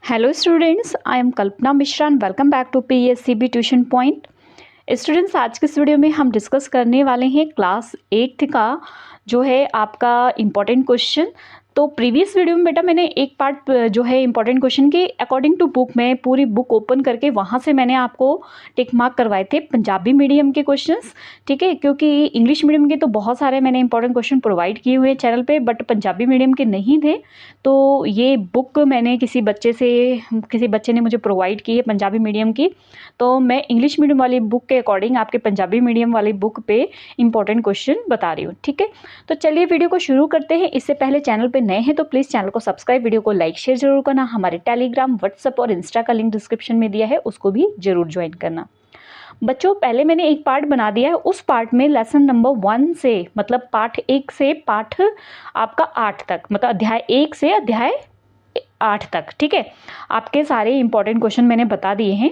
Hello students, I am Kalpana Mishra and welcome back to PSCB Tuition Point। Students, आज के इस video में हम डिस्कस करने वाले हैं क्लास 8 का जो है आपका इम्पॉर्टेंट क्वेश्चन। तो प्रीवियस वीडियो में बेटा मैंने एक पार्ट जो है इम्पॉर्टेंट क्वेश्चन के अकॉर्डिंग टू बुक में पूरी बुक ओपन करके वहाँ से मैंने आपको टिक मार्क करवाए थे पंजाबी मीडियम के क्वेश्चंस, ठीक है। क्योंकि इंग्लिश मीडियम के तो बहुत सारे मैंने इंपॉर्टेंट क्वेश्चन प्रोवाइड किए हुए चैनल पे, बट पंजाबी मीडियम के नहीं थे। तो ये बुक मैंने किसी बच्चे ने मुझे प्रोवाइड की है पंजाबी मीडियम की, तो मैं इंग्लिश मीडियम वाली बुक के अकॉर्डिंग आपके पंजाबी मीडियम वाली बुक पे इंपॉर्टेंट क्वेश्चन बता रही हूँ, ठीक है। तो चलिए वीडियो को शुरू करते हैं। इससे पहले चैनल पे नए हैं तो प्लीज़ चैनल को सब्सक्राइब, वीडियो को लाइक शेयर जरूर करना। हमारे टेलीग्राम, व्हाट्सएप और इंस्टा का लिंक डिस्क्रिप्शन में दिया है, उसको भी जरूर ज्वाइन करना। बच्चों, पहले मैंने एक पार्ट बना दिया है, उस पार्ट में लेसन नंबर 1 से मतलब पाठ 1 से पाठ आपका 8 तक, मतलब अध्याय 1 से अध्याय 8 तक, ठीक है। आपके सारे इंपॉर्टेंट क्वेश्चन मैंने बता दिए हैं।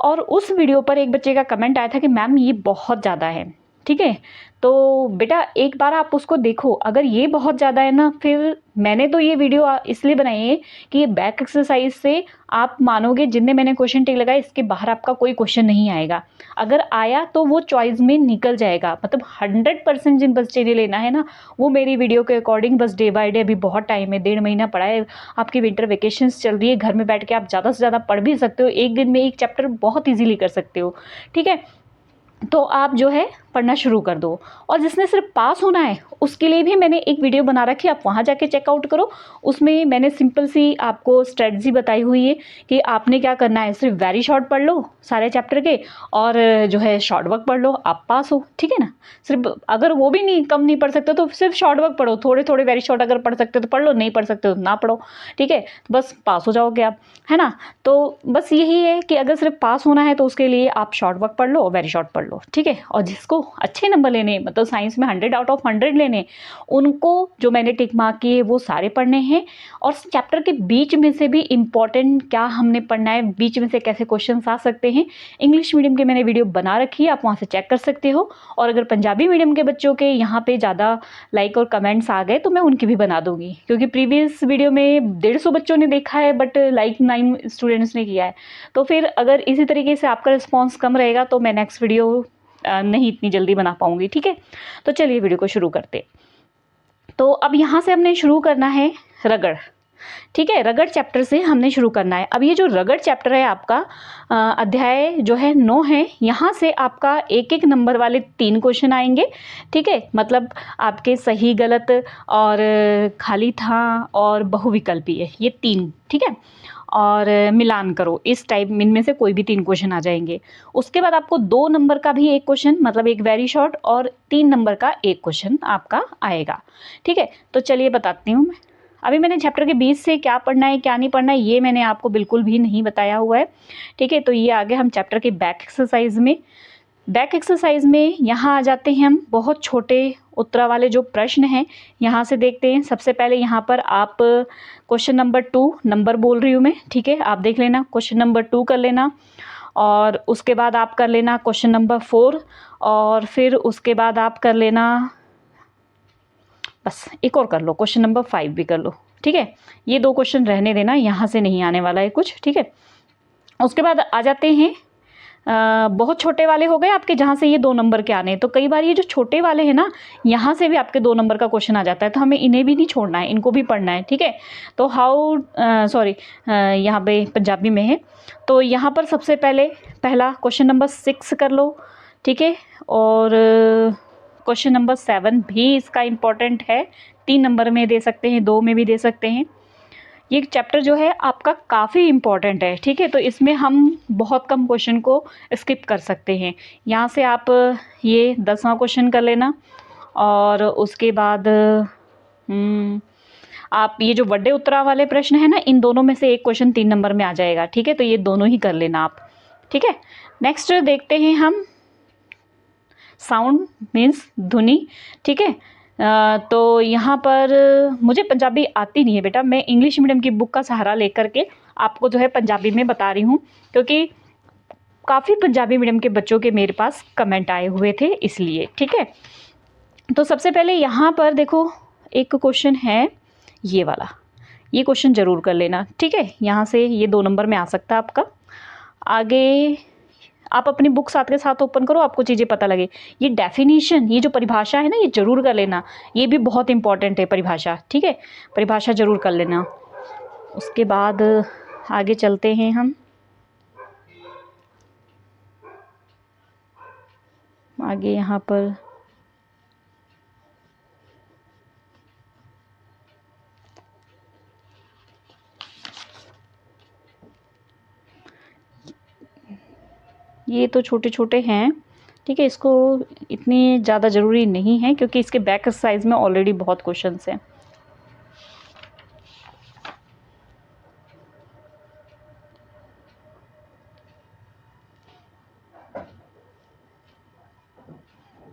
और उस वीडियो पर एक बच्चे का कमेंट आया था कि मैम ये बहुत ज़्यादा है, ठीक है। तो बेटा एक बार आप उसको देखो, अगर ये बहुत ज़्यादा है ना, फिर मैंने तो ये वीडियो इसलिए बनाई है कि ये बैक एक्सरसाइज से आप मानोगे जितने मैंने क्वेश्चन टिक लगाए इसके बाहर आपका कोई क्वेश्चन नहीं आएगा। अगर आया तो वो चॉइस में निकल जाएगा, मतलब 100% जिन बच्चे ने लेना है ना वो मेरी वीडियो के अकॉर्डिंग बस डे बाय डे, अभी बहुत टाइम है, 1.5 महीना पड़ा है, आपकी विंटर वेकेशंस चल रही है, घर में बैठ के आप ज़्यादा से ज़्यादा पढ़ भी सकते हो, एक दिन में एक चैप्टर बहुत ईजीली कर सकते हो, ठीक है। तो आप जो है पढ़ना शुरू कर दो। और जिसने सिर्फ पास होना है उसके लिए भी मैंने एक वीडियो बना रखी है, आप वहाँ जाके चेकआउट करो। उसमें मैंने सिंपल सी आपको स्ट्रेटजी बताई हुई है कि आपने क्या करना है, सिर्फ वेरी शॉर्ट पढ़ लो सारे चैप्टर के, और जो है शॉर्ट वर्क पढ़ लो, आप पास हो, ठीक है ना। सिर्फ अगर वो भी नहीं कम नहीं पढ़ सकते तो सिर्फ शॉर्ट वर्क पढ़ो, थोड़े थोड़े वेरी शॉर्ट अगर पढ़ सकते हो तो पढ़ लो, नहीं पढ़ सकते हो तो ना पढ़ो, ठीक है। बस पास हो जाओगे आप, है ना। तो बस यही है कि अगर सिर्फ पास होना है तो उसके लिए आप शॉर्ट वर्क पढ़ लो, वेरी शॉर्ट पढ़ लो, ठीक है। और जिसको अच्छे नंबर लेने, मतलब साइंस में 100 आउट ऑफ 100 लेने, उनको जो मैंने टिक मार्क किए वो सारे पढ़ने हैं। और चैप्टर के बीच में से भी इम्पॉर्टेंट क्या हमने पढ़ना है, बीच में से कैसे क्वेश्चंस आ सकते हैं, इंग्लिश मीडियम के मैंने वीडियो बना रखी है, आप वहाँ से चेक कर सकते हो। और अगर पंजाबी मीडियम के बच्चों के यहाँ पे ज़्यादा लाइक और कमेंट्स आ गए तो मैं उनकी भी बना दूंगी, क्योंकि प्रीवियस वीडियो में 150 बच्चों ने देखा है बट लाइक 9 स्टूडेंट्स ने किया है। तो फिर अगर इसी तरीके से आपका रिस्पॉन्स कम रहेगा तो मैं नेक्स्ट वीडियो नहीं इतनी जल्दी बना पाऊंगी, ठीक है। तो चलिए वीडियो को शुरू करते। तो अब यहाँ से हमने शुरू करना है रगड़, ठीक है। रगड़ चैप्टर से हमने शुरू करना है। अब ये जो रगड़ चैप्टर है आपका अध्याय जो है 9 है, यहाँ से आपका एक एक नंबर वाले 3 क्वेश्चन आएंगे, ठीक है। मतलब आपके सही गलत और खाली था और बहुविकल्पी है, ये 3, ठीक है। और मिलान करो, इस टाइप इनमें से कोई भी 3 क्वेश्चन आ जाएंगे। उसके बाद आपको 2 नंबर का भी एक क्वेश्चन, मतलब एक वेरी शॉर्ट, और 3 नंबर का एक क्वेश्चन आपका आएगा, ठीक है। तो चलिए बताती हूँ मैं। अभी मैंने चैप्टर के बीच से क्या पढ़ना है क्या नहीं पढ़ना है ये मैंने आपको बिल्कुल भी नहीं बताया हुआ है, ठीक है। तो ये आगे हम चैप्टर के बैक एक्सरसाइज में, यहाँ आ जाते हैं हम। बहुत छोटे उत्तरा वाले जो प्रश्न हैं यहाँ से देखते हैं। सबसे पहले यहाँ पर आप क्वेश्चन नंबर 2 नंबर बोल रही हूँ मैं, ठीक है, आप देख लेना, क्वेश्चन नंबर 2 कर लेना। और उसके बाद आप कर लेना क्वेश्चन नंबर 4, और फिर उसके बाद आप कर लेना, बस एक और कर लो, क्वेश्चन नंबर 5 भी कर लो, ठीक है। ये 2 क्वेश्चन रहने देना, यहाँ से नहीं आने वाला है कुछ, ठीक है। उसके बाद आ जाते हैं बहुत छोटे वाले हो गए आपके, जहाँ से ये 2 नंबर के आने हैं। तो कई बार ये जो छोटे वाले हैं ना, यहाँ से भी आपके 2 नंबर का क्वेश्चन आ जाता है, तो हमें इन्हें भी नहीं छोड़ना है, इनको भी पढ़ना है, ठीक है। तो यहाँ पे पंजाबी में है। तो यहाँ पर सबसे पहले पहला क्वेश्चन नंबर 6 कर लो, ठीक है। और क्वेश्चन नंबर 7 भी इसका इम्पॉर्टेंट है, 3 नंबर में दे सकते हैं, 2 में भी दे सकते हैं। ये चैप्टर जो है आपका काफ़ी इम्पॉर्टेंट है, ठीक है। तो इसमें हम बहुत कम क्वेश्चन को स्किप कर सकते हैं। यहाँ से आप ये 10वां क्वेश्चन कर लेना। और उसके बाद आप ये जो बड़े उत्तरा वाले प्रश्न है ना, इन दोनों में से एक क्वेश्चन 3 नंबर में आ जाएगा, ठीक है। तो ये दोनों ही कर लेना आप, ठीक है। नेक्स्ट देखते हैं हम साउंड मीन्स ध्वनि, ठीक है। तो यहाँ पर मुझे पंजाबी आती नहीं है बेटा, मैं इंग्लिश मीडियम की बुक का सहारा लेकर के आपको जो है पंजाबी में बता रही हूँ, क्योंकि काफ़ी पंजाबी मीडियम के बच्चों के मेरे पास कमेंट आए हुए थे इसलिए, ठीक है। तो सबसे पहले यहाँ पर देखो एक क्वेश्चन है ये वाला, ये क्वेश्चन ज़रूर कर लेना, ठीक है। यहाँ से ये 2 नंबर में आ सकता है आपका। आगे आप अपनी बुक साथ के साथ ओपन करो, आपको चीज़ें पता लगे। ये डेफिनेशन, ये जो परिभाषा है ना, ये ज़रूर कर लेना, ये भी बहुत इंपॉर्टेंट है परिभाषा, ठीक है। परिभाषा ज़रूर कर लेना। उसके बाद आगे चलते हैं हम। आगे यहाँ पर ये तो छोटे छोटे हैं, ठीक है, इसको इतनी ज़्यादा ज़रूरी नहीं है क्योंकि इसके बैक एक्सरसाइज में ऑलरेडी बहुत क्वेश्चंस हैं।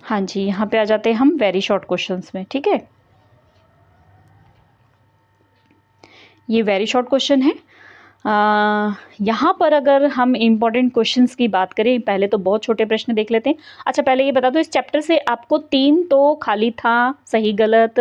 हाँ जी, यहाँ पे आ जाते हैं हम वेरी शॉर्ट क्वेश्चंस में, ठीक है। ये वेरी शॉर्ट क्वेश्चन है। यहाँ पर अगर हम इम्पॉर्टेंट क्वेश्चंस की बात करें, पहले तो बहुत छोटे प्रश्न देख लेते हैं। अच्छा, पहले ये बता दो, इस चैप्टर से आपको 3 तो खाली था, सही गलत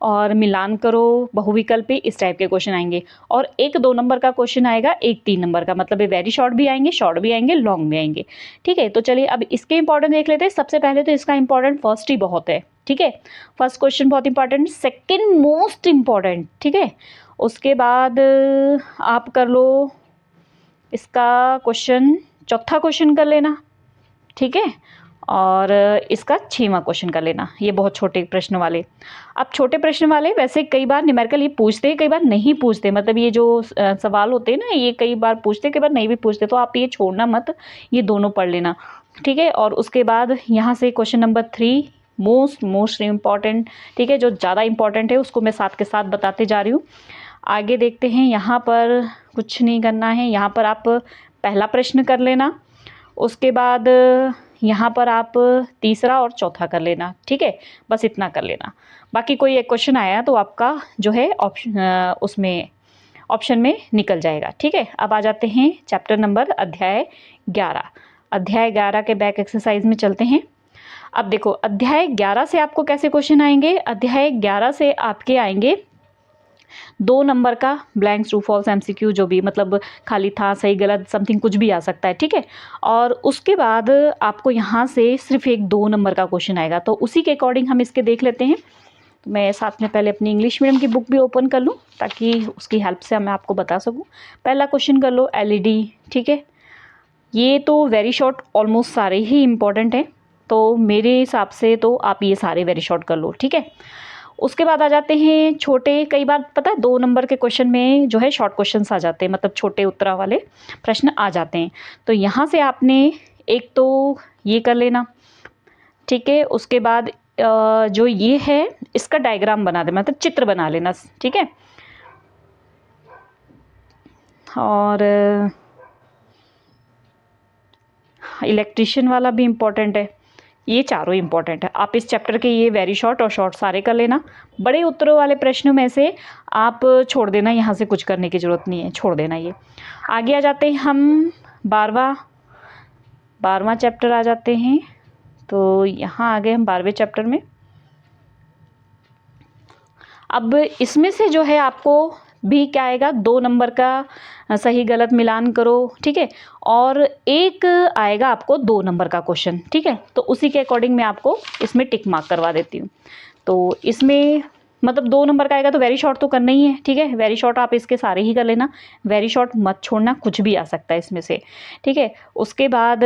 और मिलान करो, बहुविकल्पी, इस टाइप के क्वेश्चन आएंगे। और एक 2 नंबर का क्वेश्चन आएगा, एक 3 नंबर का। मतलब ये वेरी शॉर्ट भी आएंगे, शॉर्ट भी आएंगे, लॉन्ग भी आएंगे, ठीक है। तो चलिए अब इसके इंपॉर्टेंट देख लेते हैं। सबसे पहले तो इसका इंपॉर्टेंट फर्स्ट ही बहुत है, ठीक है। फर्स्ट क्वेश्चन बहुत इंपॉर्टेंट, सेकेंड मोस्ट इंपॉर्टेंट, ठीक है। उसके बाद आप कर लो इसका क्वेश्चन, चौथा क्वेश्चन कर लेना, ठीक है। और इसका 6वां क्वेश्चन कर लेना, ये बहुत छोटे प्रश्न वाले। अब छोटे प्रश्न वाले वैसे कई बार न्यूमेरिकल ये पूछते हैं, कई बार नहीं पूछते। मतलब ये जो सवाल होते हैं ना, ये कई बार पूछते, कई बार नहीं भी पूछते। तो आप ये छोड़ना मत, ये दोनों पढ़ लेना, ठीक है। और उसके बाद यहाँ से क्वेश्चन नंबर 3 मोस्ट इम्पॉर्टेंट, ठीक है। जो ज़्यादा इंपॉर्टेंट है उसको मैं साथ के साथ बताते जा रही हूँ। आगे देखते हैं, यहाँ पर कुछ नहीं करना है। यहाँ पर आप पहला प्रश्न कर लेना, उसके बाद यहाँ पर आप तीसरा और चौथा कर लेना, ठीक है। बस इतना कर लेना। बाकी कोई एक क्वेश्चन आया तो आपका जो है ऑप्शन उसमें ऑप्शन में निकल जाएगा, ठीक है। अब आ जाते हैं चैप्टर नंबर अध्याय 11। अध्याय 11 के बैक एक्सरसाइज में चलते हैं। अब देखो, अध्याय 11 से आपको कैसे क्वेश्चन आएंगे। अध्याय 11 से आपके आएंगे 2 नंबर का ब्लैंक ट्रू फॉल्स एमसीक्यू, जो भी मतलब खाली था, सही गलत, समथिंग कुछ भी आ सकता है, ठीक है। और उसके बाद आपको यहाँ से सिर्फ एक 2 नंबर का क्वेश्चन आएगा। तो उसी के अकॉर्डिंग हम इसके देख लेते हैं। तो मैं साथ में पहले अपनी इंग्लिश मीडियम की बुक भी ओपन कर लूँ ताकि उसकी हेल्प से मैं आपको बता सकूँ। पहला क्वेश्चन कर लो एलईडी, ठीक है। ये तो वेरी शॉर्ट, ऑलमोस्ट सारे ही इंपॉर्टेंट हैं, तो मेरे हिसाब से तो आप ये सारे वेरी शॉर्ट कर लो, ठीक है। उसके बाद आ जाते हैं छोटे। कई बार पता है 2 नंबर के क्वेश्चन में जो है शॉर्ट क्वेश्चंस आ जाते हैं, मतलब छोटे उत्तरा वाले प्रश्न आ जाते हैं। तो यहाँ से आपने एक तो ये कर लेना, ठीक है। उसके बाद जो ये है इसका डायग्राम बना दे, मतलब चित्र बना लेना, ठीक है। और इलेक्ट्रिशियन वाला भी इम्पोर्टेंट है। ये चारों इंपॉर्टेंट है। आप इस चैप्टर के ये वेरी शॉर्ट और शॉर्ट सारे कर लेना। बड़े उत्तरों वाले प्रश्नों में से आप छोड़ देना, यहाँ से कुछ करने की ज़रूरत नहीं है, छोड़ देना ये। आगे आ जाते हैं हम 12वां चैप्टर आ जाते हैं। तो यहाँ आ गए हम 12वें चैप्टर में। अब इसमें से जो है आपको भी क्या आएगा, 2 नंबर का सही गलत मिलान करो, ठीक है। और एक आएगा आपको 2 नंबर का क्वेश्चन, ठीक है। तो उसी के अकॉर्डिंग मैं आपको इसमें टिक मार्क करवा देती हूँ। तो इसमें मतलब 2 नंबर का आएगा तो वेरी शॉर्ट तो करना ही है, ठीक है। वेरी शॉर्ट आप इसके सारे ही कर लेना, वेरी शॉर्ट मत छोड़ना, कुछ भी आ सकता है इसमें से, ठीक है। उसके बाद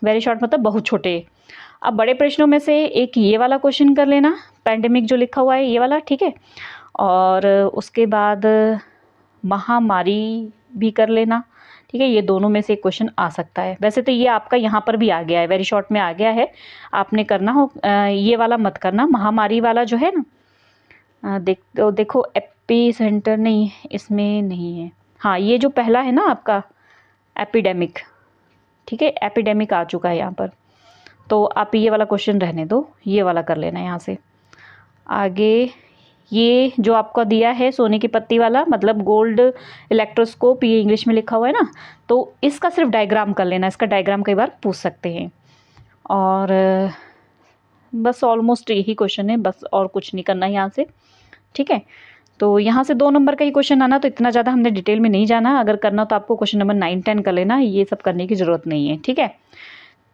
वेरी शॉर्ट मतलब बहुत छोटे। अब बड़े प्रश्नों में से एक ये वाला क्वेश्चन कर लेना, पैंडेमिक जो लिखा हुआ है ये वाला, ठीक है। और उसके बाद महामारी भी कर लेना, ठीक है। ये दोनों में से एक क्वेश्चन आ सकता है। वैसे तो ये आपका यहाँ पर भी आ गया है, वेरी शॉर्ट में आ गया है। आपने करना हो ये वाला मत करना, महामारी वाला जो है ना, देखो एपी सेंटर नहीं, इसमें नहीं है। हाँ, ये जो पहला है ना आपका एपिडेमिक, ठीक है, एपिडेमिक आ चुका है यहाँ पर। तो आप ये वाला क्वेश्चन रहने दो, ये वाला कर लेना यहाँ से। आगे ये जो आपको दिया है सोने की पत्ती वाला, मतलब गोल्ड इलेक्ट्रोस्कोप, ये इंग्लिश में लिखा हुआ है ना, तो इसका सिर्फ डायग्राम कर लेना। इसका डायग्राम कई बार पूछ सकते हैं। और बस ऑलमोस्ट यही क्वेश्चन है, बस और कुछ नहीं करना है यहाँ से, ठीक है। तो यहाँ से 2 नंबर का ही क्वेश्चन आना, तो इतना ज़्यादा हमने डिटेल में नहीं जाना। अगर करना तो आपको क्वेश्चन नंबर 9, 10 कर लेना, ये सब करने की ज़रूरत नहीं है, ठीक है।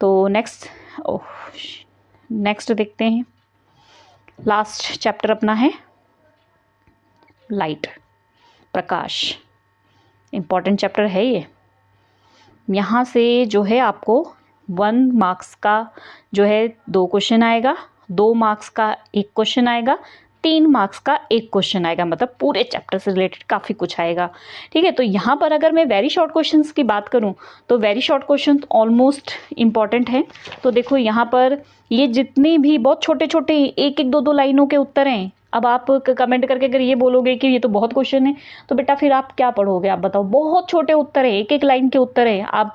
तो नेक्स्ट देखते हैं। लास्ट चैप्टर अपना है लाइट, प्रकाश। इम्पॉर्टेंट चैप्टर है ये। यहाँ से जो है आपको 1 मार्क्स का जो है 2 क्वेश्चन आएगा, 2 मार्क्स का 1 क्वेश्चन आएगा, 3 मार्क्स का 1 क्वेश्चन आएगा, मतलब पूरे चैप्टर से रिलेटेड काफ़ी कुछ आएगा, ठीक है। तो यहाँ पर अगर मैं वेरी शॉर्ट क्वेश्चंस की बात करूँ तो very short question almost important है। तो देखो यहाँ पर ये जितने भी बहुत छोटे छोटे 1-1, 2-2 लाइनों के उत्तर हैं। अब आप कमेंट करके अगर ये बोलोगे कि ये तो बहुत क्वेश्चन है, तो बेटा फिर आप क्या पढ़ोगे, आप बताओ। बहुत छोटे उत्तर है, 1-1 लाइन के उत्तर है। आप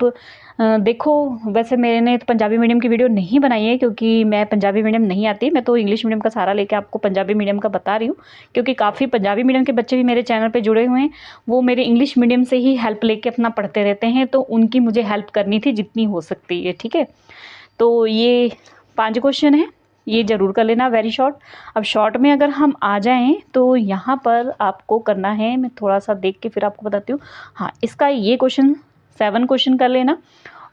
देखो, वैसे मैंने तो पंजाबी मीडियम की वीडियो नहीं बनाई है, क्योंकि मैं पंजाबी मीडियम नहीं आती। मैं तो इंग्लिश मीडियम का सहारा लेके आपको पंजाबी मीडियम का बता रही हूँ, क्योंकि काफ़ी पंजाबी मीडियम के बच्चे भी मेरे चैनल पे जुड़े हुए हैं। वो मेरे इंग्लिश मीडियम से ही हेल्प लेके अपना पढ़ते रहते हैं, तो उनकी मुझे हेल्प करनी थी जितनी हो सकती है, ठीक है। तो ये 5 क्वेश्चन है, ये ज़रूर कर लेना वेरी शॉर्ट। अब शॉर्ट में अगर हम आ जाएं तो यहाँ पर आपको करना है, मैं थोड़ा सा देख के फिर आपको बताती हूँ। हाँ, इसका ये क्वेश्चन 7 क्वेश्चन कर लेना।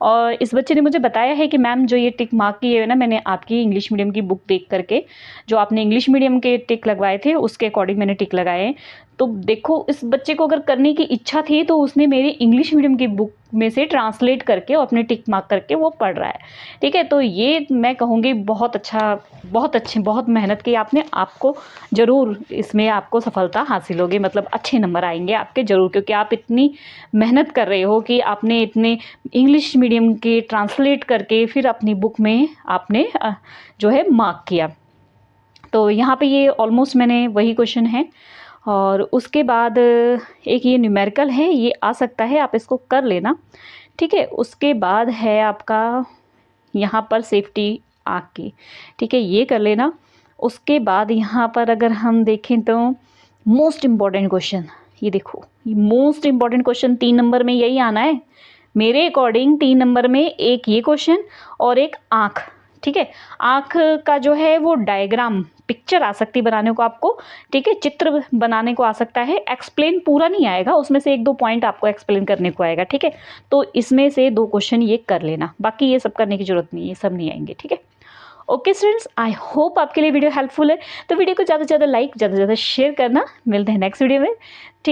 और इस बच्चे ने मुझे बताया है कि मैम जो ये टिक मार्क की है ना, मैंने आपकी इंग्लिश मीडियम की बुक देख करके, जो आपने इंग्लिश मीडियम के टिक लगवाए थे उसके अकॉर्डिंग मैंने टिक लगाए हैं। तो देखो, इस बच्चे को अगर करने की इच्छा थी तो उसने मेरी इंग्लिश मीडियम की बुक में से ट्रांसलेट करके और अपने टिक मार्क करके वो पढ़ रहा है, ठीक है। तो ये मैं कहूँगी बहुत अच्छा, बहुत अच्छे, बहुत मेहनत की आपने। आपको ज़रूर इसमें आपको सफलता हासिल होगी, मतलब अच्छे नंबर आएंगे आपके ज़रूर, क्योंकि आप इतनी मेहनत कर रहे हो कि आपने इतने इंग्लिश मीडियम के ट्रांसलेट करके फिर अपनी बुक में आपने जो है मार्क किया। तो यहाँ पे ये ऑलमोस्ट मैंने वही क्वेश्चन है। और उसके बाद एक ये न्यूमेरिकल है, ये आ सकता है, आप इसको कर लेना, ठीक है। उसके बाद है आपका यहाँ पर सेफ्टी आँख की, ठीक है, ये कर लेना। उसके बाद यहाँ पर अगर हम देखें तो मोस्ट इम्पॉर्टेंट क्वेश्चन, ये देखो, ये मोस्ट इम्पॉर्टेंट क्वेश्चन 3 नंबर में यही आना है मेरे अकॉर्डिंग। 3 नंबर में एक ये क्वेश्चन और एक आँख, ठीक है। आँख का जो है वो डायग्राम, पिक्चर आ सकती बनाने को आपको, ठीक है, चित्र बनाने को आ सकता है। एक्सप्लेन पूरा नहीं आएगा, उसमें से 1-2 पॉइंट आपको एक्सप्लेन करने को आएगा, ठीक है। तो इसमें से 2 क्वेश्चन ये कर लेना, बाकी ये सब करने की जरूरत नहीं है, ये सब नहीं आएंगे, ठीक है। ओके स्टूडेंट्स, आई होप आपके लिए वीडियो हेल्पफुल है। तो वीडियो को ज़्यादा से ज़्यादा लाइक, ज़्यादा से ज़्यादा शेयर करना। मिलते हैं नेक्स्ट वीडियो में, ठीक।